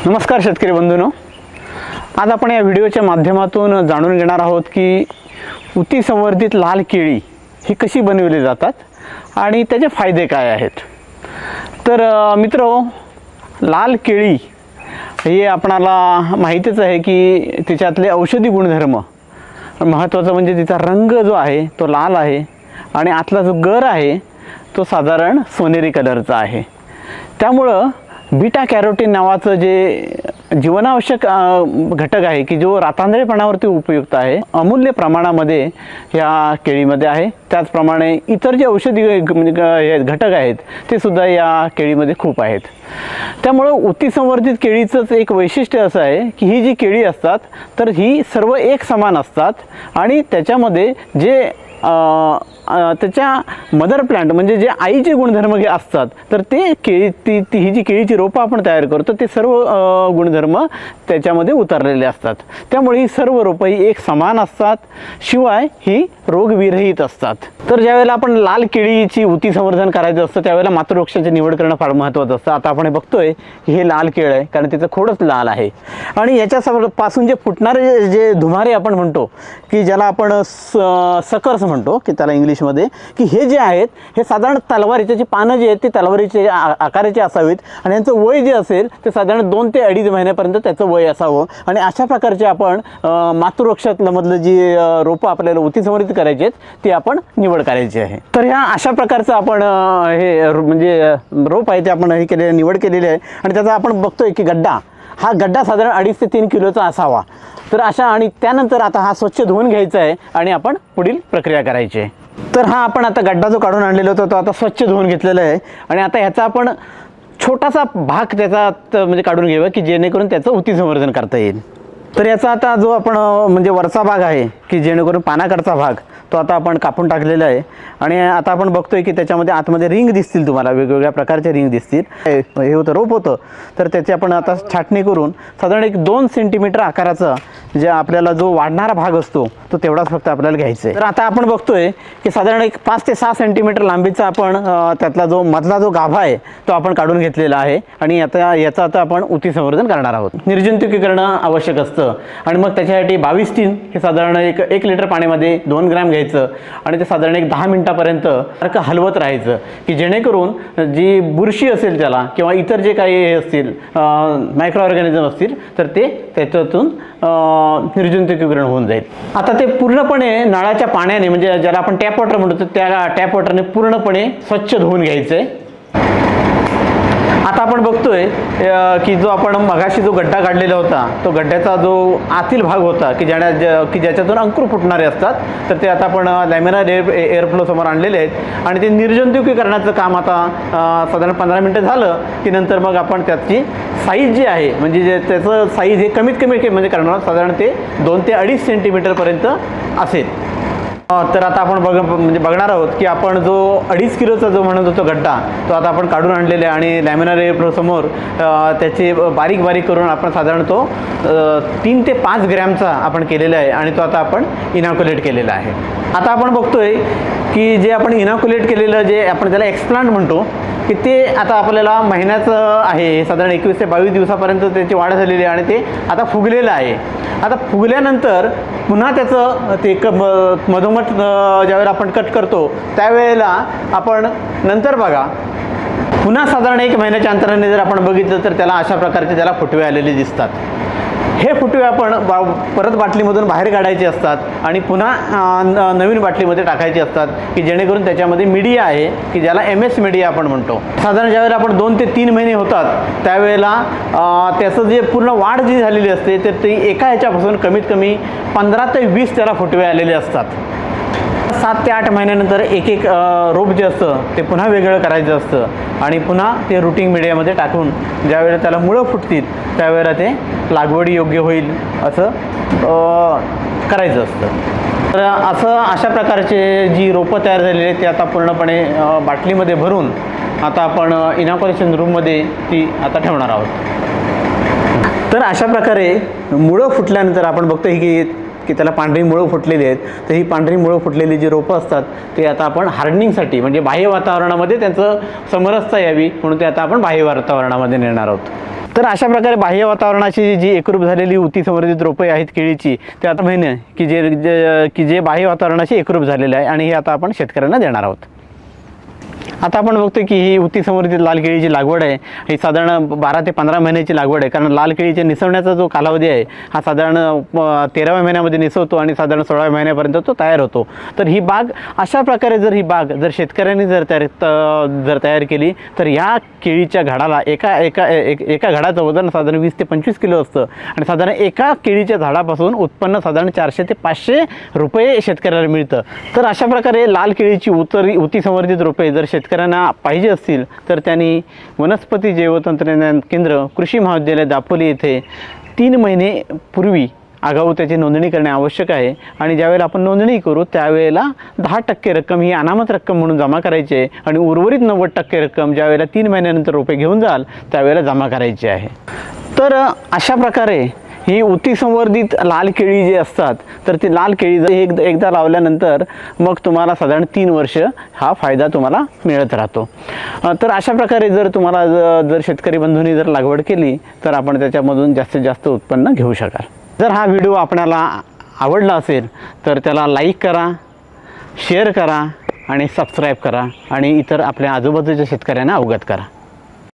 नमस्कार शेतकरी बंधूंनो, आज आपण या व्हिडिओच्या माध्यमातून जाणून घेणार आहोत की ऊती संवर्धित लाल केळी ही कशी बनवली जातात आणि त्याचे फायदे काय आहेत। तर मित्रो, लाल केळी हे आपणाला माहितीच आहे की तिच्यातले औषधी गुणधर्म, महत्त्वाचं म्हणजे तिचा रंग जो आहे तो लाल आहे आणि आतला जो गर आहे तो साधारण सोनेरी कलरचा आहे। त्यामुळं बीटा कॅरोटीन नावाचं जे जीवनावश्यक घटक आहे की जो रातांधळेपणावरती उपयुक्त आहे, अमूल्य प्रमाणामध्ये या केळीमध्ये आहे। त्याचप्रमाणे इतर जे औषधी घटक आहेत ते सुद्धा या केळीमध्ये खूप आहेत। त्यामुळे ऊती संवर्धित केळीचंच एक वैशिष्ट्य असं आहे की ही जी केळी असतात तर ही सर्व एक समान असतात आणि त्याच्यामध्ये जे त्याच्या मदर प्लांट म्हणजे जे आईचे गुणधर्म जे असतात तर ते केळी ही जी केळीची रोपं आपण तयार करतो ते सर्व गुणधर्म त्याच्यामध्ये उतरलेले असतात। त्यामुळे ही सर्व रोपं ही एक समान असतात, शिवाय ही रोगविरहित असतात। तर ज्यावेळेला आपण लाल केळीची ऊती संवर्धन करायचं असतं त्यावेळेला मातृवृक्षाची निवड करणं फार महत्त्वाचं असतं। आता आपण बघतोय की हे लाल केळ आहे कारण त्याचं खोडच लाल आहे आणि याच्यापासून जे फुटणारे जे धुमारे आपण म्हणतो की ज्याला आपण सकर्स म्हणतो की त्याला इंग्लिशमध्ये, की हे जे आहेत हे साधारण तलवारीचे जे पानं जे आहेत ते तलवारीचे आकाराचे असावेत आणि यांचं वय जे असेल ते साधारण 2 ते 2.5 महिन्यापर्यंत त्याचं वय असावं आणि अशा प्रकारचे आपण मातृवृक्षातलं जी रोपं आपल्याला ऊती संवर्धित करायची आहेत ती आपण निवड करायची आहे। तर ह्या अशा प्रकारचं आपण हे म्हणजे रोप आहे ते आपण हे केले निवड केलेली आहे आणि त्याचा आपण बघतोय की हा गड्डा साधारण 2.5 ते 3 किलोचा असावा। तर अशा आणि त्यानंतर आता हा स्वच्छ धुवून घ्यायचा आहे आणि आपण पुढील प्रक्रिया करायची आहे। तर हा आपण आता गड्डा जो काढून आणलेला होता तो आता स्वच्छ धुवून घेतलेला आहे आणि आता ह्याचा आपण छोटासा भाग त्याचा म्हणजे काढून घ्यावा की जेणेकरून त्याचं ऊती संवर्धन करता येईल। तर याचा आता जो आपण म्हणजे वरचा भाग आहे की जेणेकरून पानाकडचा भाग तो आता आपण कापून टाकलेला आहे आणि आता आपण बघतोय की त्याच्यामध्ये आतमध्ये रिंग दिसतील, तुम्हाला वेगवेगळ्या प्रकारचे रिंग दिसतील। हे होतं रोप होतं तर त्याची आपण आता छाटणी करून साधारण एक 2 सेंटीमीटर आकाराचा जे आपल्याला जो वाढणारा भाग असतो तो तेवढाच फक्त आपल्याला घ्यायचा आहे। तर आता आपण बघतोय की साधारण एक 5 ते 6 सेंटीमीटर लांबीचा आपण त्यातला जो मधला जो गाभा आहे तो आपण काढून घेतलेला आहे आणि आता याचा आपण ऊती संवर्धन करणार आहोत। निर्जंतुकीकरण आवश्यक असतं आणि मग त्याच्यासाठी 22-3 हे साधारण 1 लिटर पाण्यामध्ये 2 ग्रॅम घ्यायचं आणि ते साधारण एक 10 मिनिटापर्यंत सारखं हलवत राहायचं की जेणेकरून जी बुरशी असेल त्याला किंवा इतर जे काही हे असतील मायक्रो ऑर्गॅनिझम असतील तर ते त्याच्यातून निर्जंतुकीकरण होऊन जाईल। आता ते पूर्णपणे नळाच्या पाण्याने म्हणजे ज्याला आपण टॅप वॉटर म्हणतो त्या टॅप वॉटरने पूर्णपणे स्वच्छ धुवून घ्यायचं आहे। आता आपण बघतोय की जो आपण मगाशी जो गड्डा काढलेला होता तो गड्ड्याचा जो आतील भाग होता की ज्याच्यातून अंकुर फुटणारे असतात तर ते आता आपण लॅमिनार एअरफ्लो समोर आणलेले आहेत आणि ते निर्जंतुकीकरणाचं काम आता साधारण 15 मिनिटं झालं की नंतर मग आपण त्याची साईज जी आहे म्हणजे जे त्याचं साईज हे कमीत कमी म्हणजे करणार साधारण ते 2 ते 2.5 सेंटीमीटरपर्यंत असेल। तर आता आपण बघणार आहोत की आपण जो 2.5 किलोचा जो म्हणत होतो गड्डा तो आता आपण काढून आणलेला आहे आणि लॅमिनार एअरफ्लो समोर त्याचे बारीक करून आपण साधारण तो 3 ते 5 ग्रॅमचा आपण केलेला आहे आणि तो आता आपण इनॅक्युलेट केलेला आहे। आता आपण बघतोय की जे आपण इनॅक्युलेट केलेलं जे आपण त्याला एक्सप्लांट म्हणतो की ते आता आपल्याला महिन्याचं आहे, साधारण 21 ते 22 दिवसापर्यंत त्याची वाढ झालेली आहे आणि ते आता फुगलेलं आहे। आता फुगल्यानंतर पुन्हा त्याचं ते मधोमध ज्यावेळेला आपण कट करतो त्यावेळेला आपण नंतर बघा पुन्हा साधारण 1 महिन्याच्या अंतराने जर आपण बघितलं तर त्याला अशा प्रकारचे त्याला फुटवे आलेले दिसतात। हे फुटवे आपण परत बाटलीमधून बाहेर काढायचे असतात आणि पुन्हा नवीन बाटलीमध्ये टाकायचे असतात की जेणेकरून त्याच्यामध्ये मीडिया आहे की ज्याला MS मीडिया आपण म्हणतो। साधारण ज्यावेळेला आपण 2 ते 3 महिने होतात त्यावेळेला त्याचं जे पूर्ण वाढ जी झालेली असते तर ती एका ह्याच्यापासून कमीत कमी 15 ते 20 त्याला फुटवे आलेले असतात। 7 ते 8 महिन्यानंतर एक रोप जे असतं ते पुन्हा वेगळं करायचं असतं आणि पुन्हा ते रूटिंग मीडियामध्ये टाकून ज्यावेळेला त्याला मुळं फुटतील त्यावेळेला ते लागवडी योग्य होईल असं करायचं असतं। तर अशा प्रकारचे जी रोपं तयार झालेली आहेत ती आता पूर्णपणे बाटलीमध्ये भरून आता आपण इनॅक्युलेशन रूममध्ये ती आता ठेवणार आहोत। तर अशा प्रकारे मुळं फुटल्यानंतर आपण बघतोय की की त्याला पांढरी मुळं फुटलेली आहेत, तर ही पांढरी मुळं फुटलेली जी रोपं असतात ते आता आपण हार्डनिंगसाठी म्हणजे बाह्य वातावरणामध्ये त्यांचं समरसता यावी म्हणून ते आता आपण बाह्य वातावरणामध्ये नेणार आहोत. तर अशा प्रकारे बाह्य वातावरणाची जी एकरूप झालेली ऊती संवर्धित रोपे आहेत केळीची ते आता महिने की जे बाह्य वातावरणाशी एकरूप झालेले आहे आणि हे आता आपण शेतकऱ्यांना देणार आहोत. आता आपण बघतो की ही ऊती संवर्धित लाल केळीची लागवड आहे ही साधारण 12 ते 15 महिन्याची लागवड आहे, कारण लाल केळीच्या निसवण्याचा जो कालावधी आहे हा साधारण 13व्या महिन्यामध्ये निसवतो आणि साधारण 16व्या महिन्यापर्यंत तो तयार होतो. तर ही बाग अशा प्रकारे ही बाग जर शेतकऱ्यांनी जर तयार केली तर या केळीच्या झाडाला एका झाडाचं वजन साधारण 20 ते 25 किलो असतं आणि साधारण एका केळीच्या झाडापासून उत्पन्न साधारण 400 ते 500 रुपये शेतकऱ्याला मिळतं. तर अशा प्रकारे लाल केळीची ऊती संवर्धित रोपे जर शेतकऱ्यांना पाहिजे असतील तर त्यांनी वनस्पती जैवतंत्रज्ञान केंद्र कृषी महाविद्यालय दापोली येथे 3 महिने पूर्वी आगाऊ त्याची नोंदणी करणे आवश्यक आहे आणि ज्यावेळेला आपण नोंदणी करू त्यावेळेला 10% रक्कम ही अनामत रक्कम म्हणून जमा करायची आहे आणि उर्वरित 90% रक्कम ज्यावेळेला 3 महिन्यानंतर रोपे घेऊन जाल त्यावेळेला जमा करायची आहे. तर अशा प्रकारे ही ऊती संवर्धित लाल केळी जी असतात तर ती लाल केळी जर एकदा लावल्यानंतर मग तुम्हाला साधारण 3 वर्ष हा फायदा तुम्हाला मिळत राहतो. तर अशा प्रकारे जर तुम्हाला जर शेतकरी बंधूंनी जर लागवड केली तर आपण त्याच्यामधून जास्तीत जास्त उत्पन्न घेऊ शकाल. जर हा व्हिडिओ आपणाला आवडला असेल तर त्याला लाईक करा, शेअर करा आणि सबस्क्राईब करा आणि इतर आपल्या आजूबाजूच्या शेतकऱ्यांना अवगत करा.